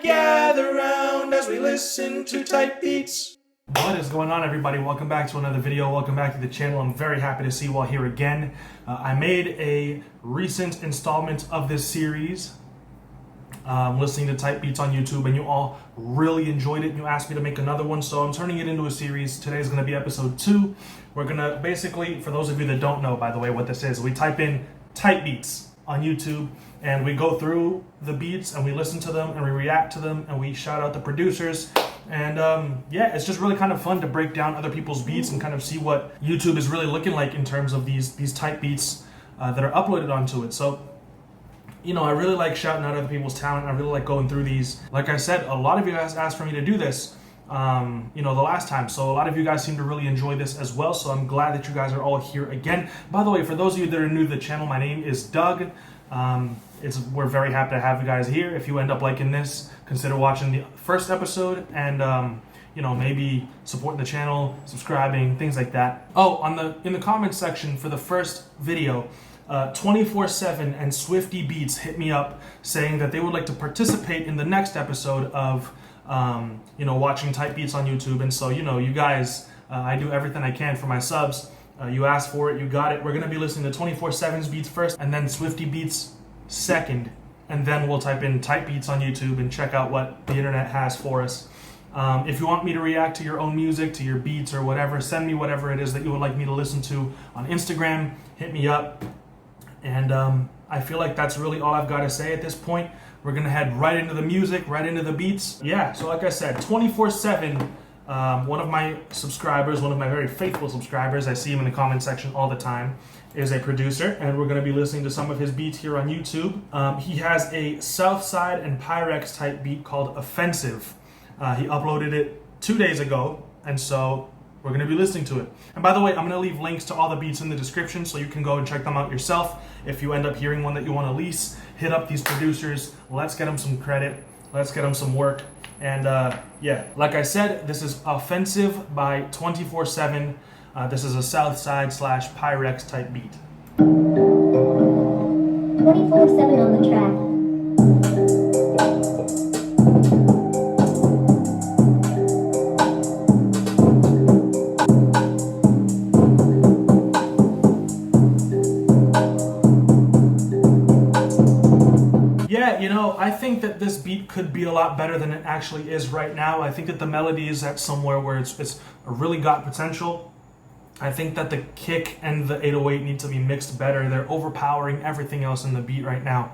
gather round as we listen to tight beats. What is going on, everybody? Welcome back to another video. Welcome back to the channel. I'm very happy to see you all here again. I made a recent installment of this series, listening to tight beats on YouTube, and you all really enjoyed it and you asked me to make another one, so I'm turning it into a series. Today is going to be episode 2. We're going to basically, for those of you that don't know, by the way, what this is, we type in tight beats on YouTube and we go through the beats and we listen to them and we react to them and we shout out the producers. And yeah, it's just really kind of fun to break down other people's beats and kind of see what YouTube is really looking like in terms of these tight beats that are uploaded onto it. So, you know, I really like shouting out other people's talent. I really like going through these. Like I said, a lot of you guys asked for me to do this, you know, the last time. So a lot of you guys seem to really enjoy this as well. So I'm glad that you guys are all here again. By the way, for those of you that are new to the channel, my name is Doug. We're very happy to have you guys here. If you end up liking this, consider watching the first episode and you know, maybe supporting the channel, subscribing, things like that. Oh, in the comments section for the first video, 24/7 and Swifteyy Beats hit me up saying that they would like to participate in the next episode of you know, watching tight beats on YouTube. And so, you know, you guys, I do everything I can for my subs. You asked for it, you got it. We're gonna be listening to 24/7's beats first, and then Swifteyy Beats second, and then we'll type in tight beats on YouTube and check out what the internet has for us. If you want me to react to your own music, to your beats or whatever, send me whatever it is that you would like me to listen to on Instagram. Hit me up. And I feel like that's really all I've got to say at this point. We're gonna head right into the music, right into the beats. Yeah, so like I said, 24/7. One of my subscribers, one of my very faithful subscribers, I see him in the comment section all the time, is a producer, and we're going to be listening to some of his beats here on YouTube. He has a Southside and Pyrex type beat called Offensive. He uploaded it 2 days ago, and so we're going to be listening to it. And by the way, I'm going to leave links to all the beats in the description so you can go and check them out yourself. If you end up hearing one that you want to lease, hit up these producers. Let's get them some credit. Let's get them some work. And yeah, like I said, this is Offensive by 24/7. This is a Southside / Pyrex type beat. 24/7 on the track. Yeah, you know, I think that this beat could be a lot better than it actually is right now. I think that the melody is at somewhere where it's really got potential. I think that the kick and the 808 need to be mixed better. They're overpowering everything else in the beat right now.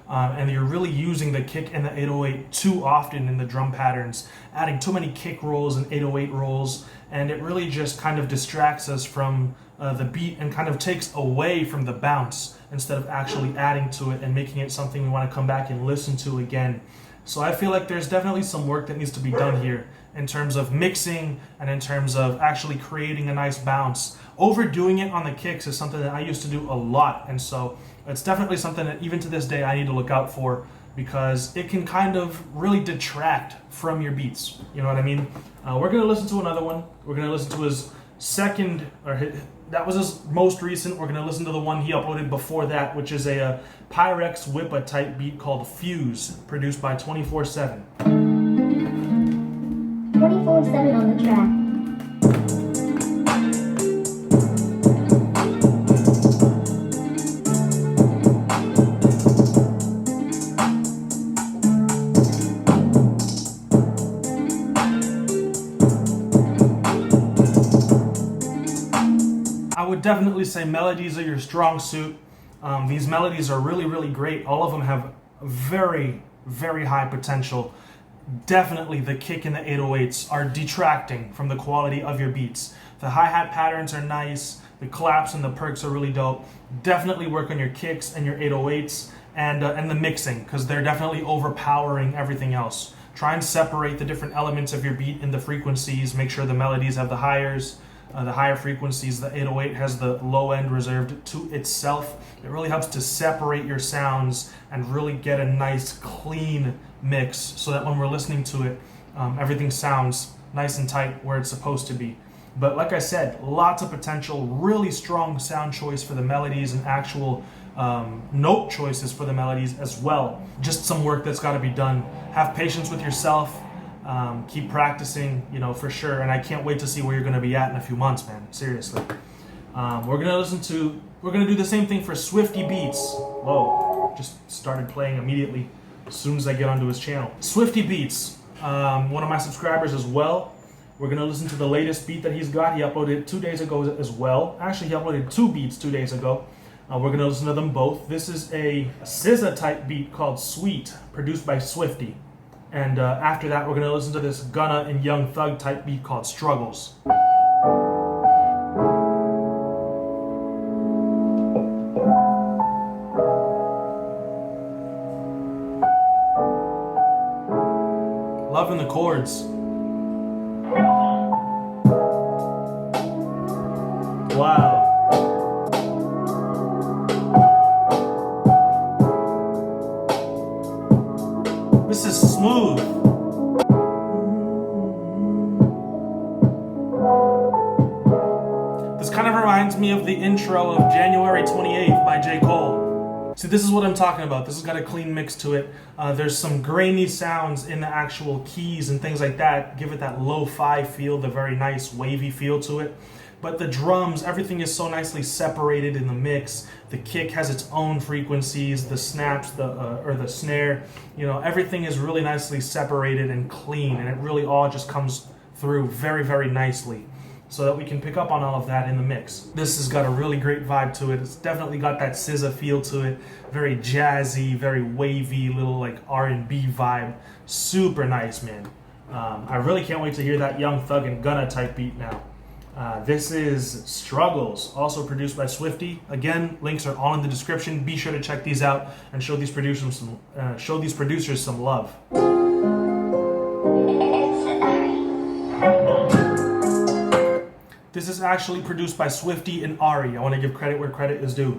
And you're really using the kick and the 808 too often in the drum patterns, adding too many kick rolls and 808 rolls, and it really just kind of distracts us from the beat and kind of takes away from the bounce instead of actually adding to it and making it something we want to come back and listen to again. So I feel like there's definitely some work that needs to be done here in terms of mixing and in terms of actually creating a nice bounce. Overdoing it on the kicks is something that I used to do a lot, and so it's definitely something that even to this day I need to look out for, because it can kind of really detract from your beats. You know what I mean? We're going to listen to another one. We're going to listen to his second, that was his most recent. We're going to listen to the one he uploaded before that, which is a Pyrex Whippa type beat called Fuse, produced by 24/7. 24/7 on the track. I would definitely say melodies are your strong suit. These melodies are really, really great. All of them have very, very high potential. Definitely the kick and the 808s are detracting from the quality of your beats. The hi-hat patterns are nice. The claps and the perks are really dope. Definitely work on your kicks and your 808s and the mixing, because they're definitely overpowering everything else. Try and separate the different elements of your beat in the frequencies. Make sure the melodies have the higher frequencies. The 808 has the low end reserved to itself. It really helps to separate your sounds and really get a nice clean mix so that when we're listening to it, everything sounds nice and tight where it's supposed to be. But like I said, lots of potential, really strong sound choice for the melodies and actual note choices for the melodies as well. Just some work that's got to be done. Have patience with yourself. Keep practicing, you know, for sure. And I can't wait to see where you're going to be at in a few months, man. Seriously. We're gonna do the same thing for Swifteyy Beats. Whoa, just started playing immediately as soon as I get onto his channel. Swifteyy Beats, one of my subscribers as well. We're gonna listen to the latest beat that he's got. He uploaded 2 days ago as well. Actually, he uploaded 2 beats 2 days ago. We're gonna listen to them both. This is a SZA type beat called Sweet, produced by Swifty. And after that, we're gonna listen to this Gunna and Young Thug type beat called Struggles. Loving the chords. Wow. This is smooth. This kind of reminds me of the intro of January 28th by J. Cole. See, this is what I'm talking about. This has got a clean mix to it. There's some grainy sounds in the actual keys and things like that. Give it that lo-fi feel, the very nice wavy feel to it. But the drums, everything is so nicely separated in the mix. The kick has its own frequencies, the snaps, or the snare. You know, everything is really nicely separated and clean, and it really all just comes through very, very nicely, so that we can pick up on all of that in the mix. This has got a really great vibe to it. It's definitely got that SZA feel to it. Very jazzy, very wavy, little like R&B vibe. Super nice, man. I really can't wait to hear that Young Thug and Gunna type beat now. This is Struggles, also produced by Swifty. Again, links are all in the description. Be sure to check these out and show these producers some love. This is actually produced by Swifteyy and Ari. I want to give credit where credit is due.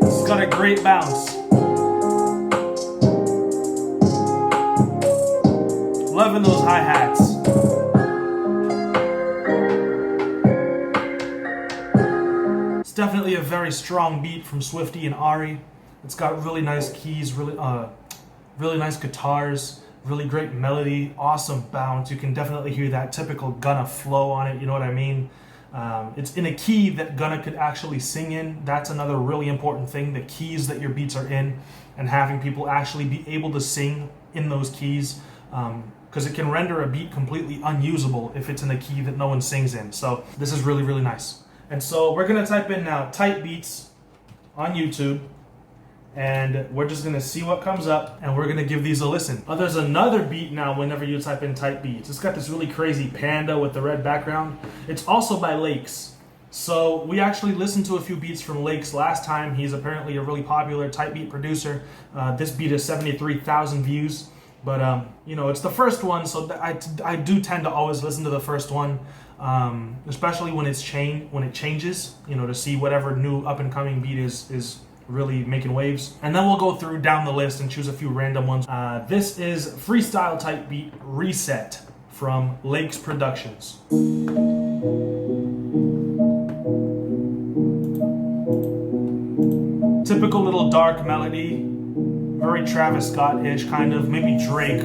This has got a great bounce. Loving those hi-hats. Definitely a very strong beat from Swifteyy and Ari. It's got really nice keys, really nice guitars, really great melody, awesome bounce. You can definitely hear that typical Gunna flow on it, you know what I mean? It's in a key that Gunna could actually sing in. That's another really important thing, the keys that your beats are in, and having people actually be able to sing in those keys, because it can render a beat completely unusable if it's in a key that no one sings in. So this is really, really nice. And so we're going to type in now type beats on YouTube, and we're just going to see what comes up, and we're going to give these a listen. Oh, there's another beat now whenever you type in type beats. It's got this really crazy panda with the red background. It's also by Laykx. So we actually listened to a few beats from Laykx last time. He's apparently a really popular type beat producer. This beat has 73,000 views. But, you know, it's the first one, so I do tend to always listen to the first one. Especially when it changes, you know, to see whatever new up-and-coming beat is really making waves. And then we'll go through down the list and choose a few random ones. This is Freestyle type beat Reset from Laykx Productions. Typical little dark melody, very Travis Scott-ish kind of, maybe Drake.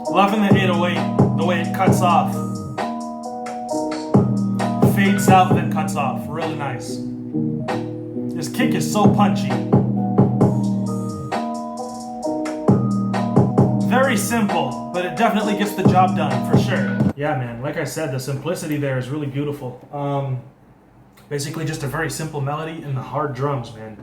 Loving the 808, the way it cuts off. Fades out, then cuts off. Really nice. This kick is so punchy. Very simple, but it definitely gets the job done, for sure. Yeah, man, like I said, the simplicity there is really beautiful. Basically just a very simple melody and the hard drums, man.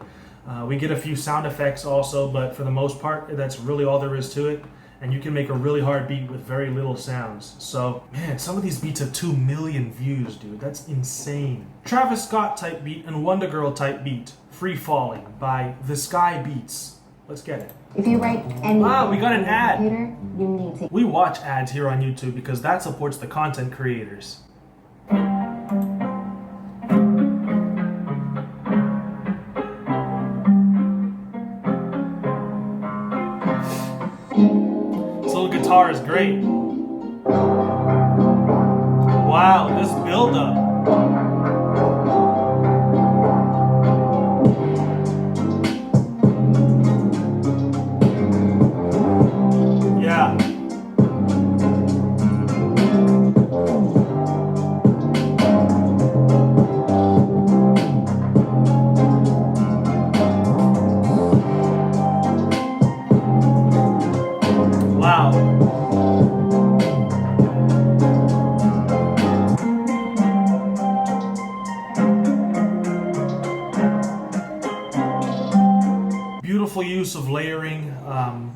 We get a few sound effects also, but for the most part, that's really all there is to it. and you can make a really hard beat with very little sounds. So, man, some of these beats have 2 million views, dude. That's insane. Travis Scott type beat and Wonder Girl type beat. Freefalling by TheSkyBeats. Let's get it. If you write any Wow, we got an ad. computer, you need to. We watch ads here on YouTube because that supports the content creators. This little guitar is great. Wow, this build-up. Yeah. Wow. Beautiful use of layering,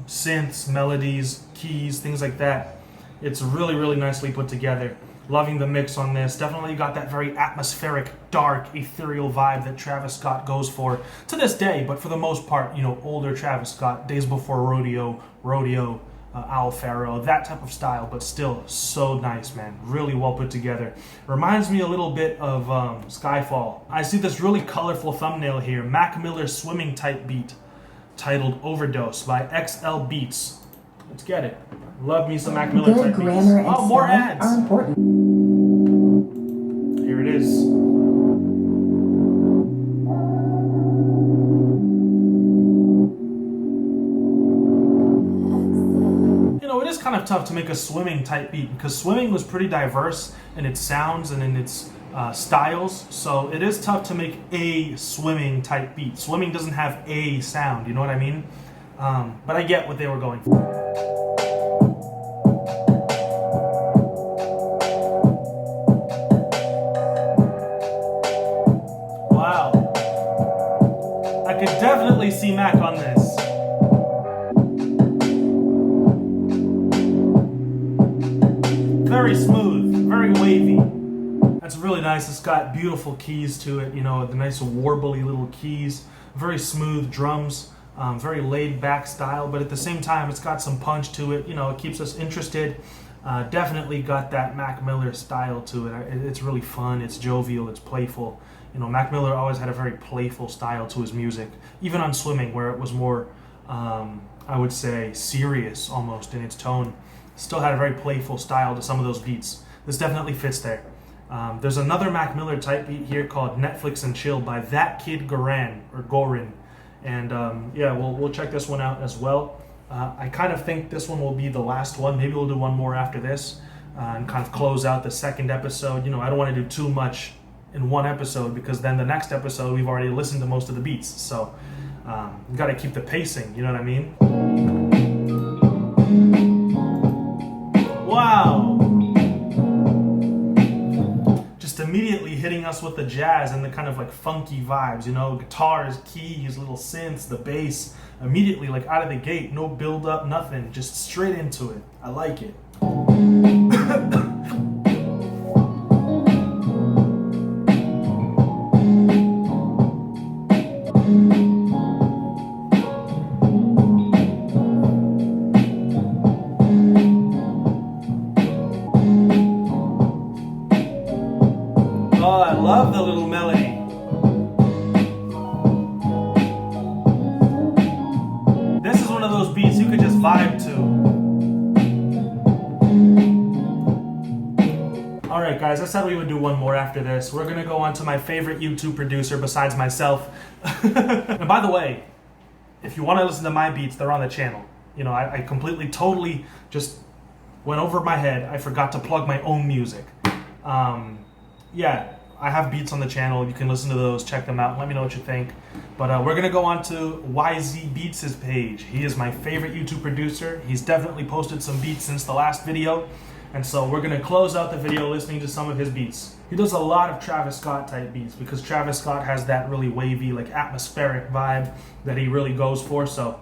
synths, melodies, keys, things like that. It's really, really nicely put together. Loving the mix on this. Definitely got that very atmospheric, dark, ethereal vibe that Travis Scott goes for to this day, but for the most part, you know, older Travis Scott, days before Rodeo, Al Faro, that type of style, but still so nice, man. Really well put together. Reminds me a little bit of Skyfall. I see this really colorful thumbnail here, Mac Miller swimming type beat, titled Overdose by XL Beats. Let's get it. Love me some Mac Miller Good type grammar beats. and Oh, more sound ads. are important. Here it is. You know, it is kind of tough to make a swimming type beat because swimming was pretty diverse in its sounds and in its styles, so it is tough to make a swimming type beat. Swimming doesn't have a sound, you know what I mean? But I get what they were going for. Wow. I could definitely see Mac on this. Very smooth, very wavy. That's really nice. It's got beautiful keys to it, you know, the nice warbly little keys, very smooth drums, very laid back style, but at the same time it's got some punch to it, you know, it keeps us interested. Definitely got that Mac Miller style to it. It's really fun, it's jovial, it's playful. You know, Mac Miller always had a very playful style to his music, even on Swimming, where it was more, I would say, serious almost in its tone. Still had a very playful style to some of those beats. This definitely fits there. There's another Mac Miller type beat here called Netflix and Chill by ThatKidGoran, or Goran. And yeah, we'll check this one out as well. I kind of think this one will be the last one. Maybe we'll do one more after this and kind of close out the second episode. You know, I don't want to do too much in one episode because then the next episode we've already listened to most of the beats. So you got to keep the pacing, you know what I mean? Wow! Just immediately hitting us with the jazz and the kind of like funky vibes, you know, guitars, keys, little synths, the bass, immediately like out of the gate, no build up, nothing, just straight into it. I like it. Oh, I love the little melody. This is one of those beats you could just vibe to. Alright guys, I said we would do one more after this. We're gonna go on to my favorite YouTube producer besides myself. And by the way, if you want to listen to my beats, they're on the channel. You know, I completely, totally just went over my head. I forgot to plug my own music. Yeah, I have beats on the channel. You can listen to those, check them out, let me know what you think. But we're gonna go on to YZ Beats' page. He is my favorite YouTube producer. He's definitely posted some beats since the last video. And so we're gonna close out the video listening to some of his beats. He does a lot of Travis Scott type beats because Travis Scott has that really wavy, like atmospheric vibe that he really goes for. So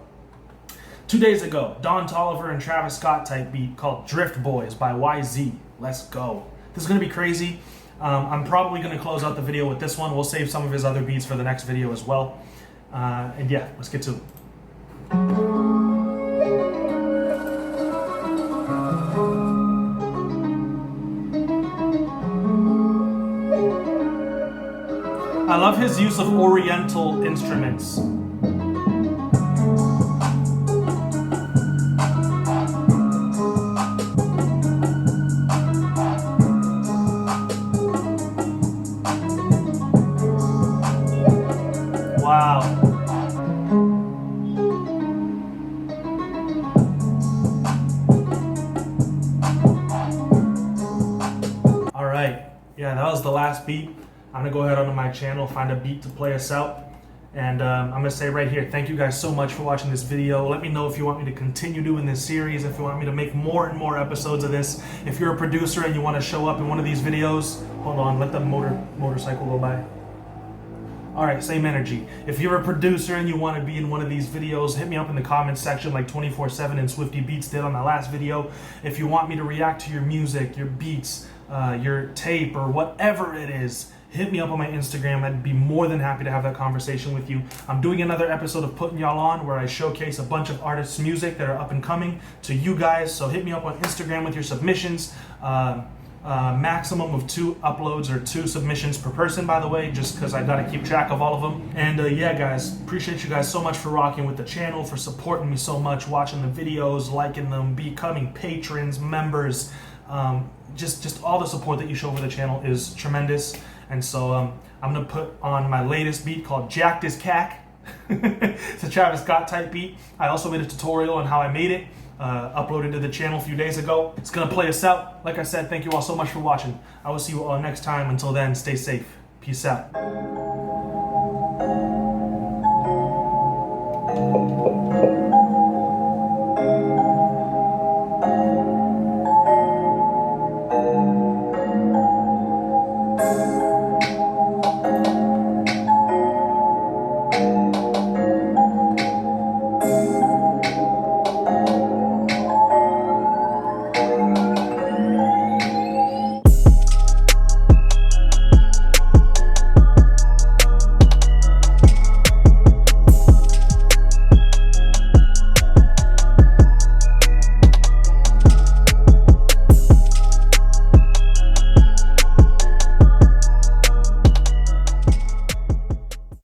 2 days ago, Don Toliver and Travis Scott type beat called Drift Boys by YZ. Let's go. This is going to be crazy. I'm probably going to close out the video with this one. We'll save some of his other beats for the next video as well. And yeah, let's get to it. I love his use of oriental instruments. Wow. All right. Yeah, that was the last beat. I'm gonna go ahead onto my channel, find a beat to play us out. And I'm gonna say right here, thank you guys so much for watching this video. Let me know if you want me to continue doing this series, if you want me to make more and more episodes of this. If you're a producer and you wanna show up in one of these videos, hold on, let the motorcycle go by. All right, same energy. If you're a producer and you want to be in one of these videos, hit me up in the comments section like 24/7 and Swifteyy Beats did on that last video. If you want me to react to your music, your beats, your tape, or whatever it is, hit me up on my Instagram. I'd be more than happy to have that conversation with you. I'm doing another episode of Putting Y'all On where I showcase a bunch of artists' music that are up and coming to you guys. So hit me up on Instagram with your submissions. Maximum of 2 uploads or 2 submissions per person, by the way, just because I gotta keep track of all of them. And yeah, guys, appreciate you guys so much for rocking with the channel, for supporting me so much, watching the videos, liking them, becoming patrons, members. Just all the support that you show for the channel is tremendous. And so I'm gonna put on my latest beat called Jactus Cack. It's a Travis Scott type beat. I also made a tutorial on how I made it. Uploaded to the channel a few days ago. It's gonna play us out. Like I said, thank you all so much for watching. I will see you all next time. Until then, stay safe. Peace out.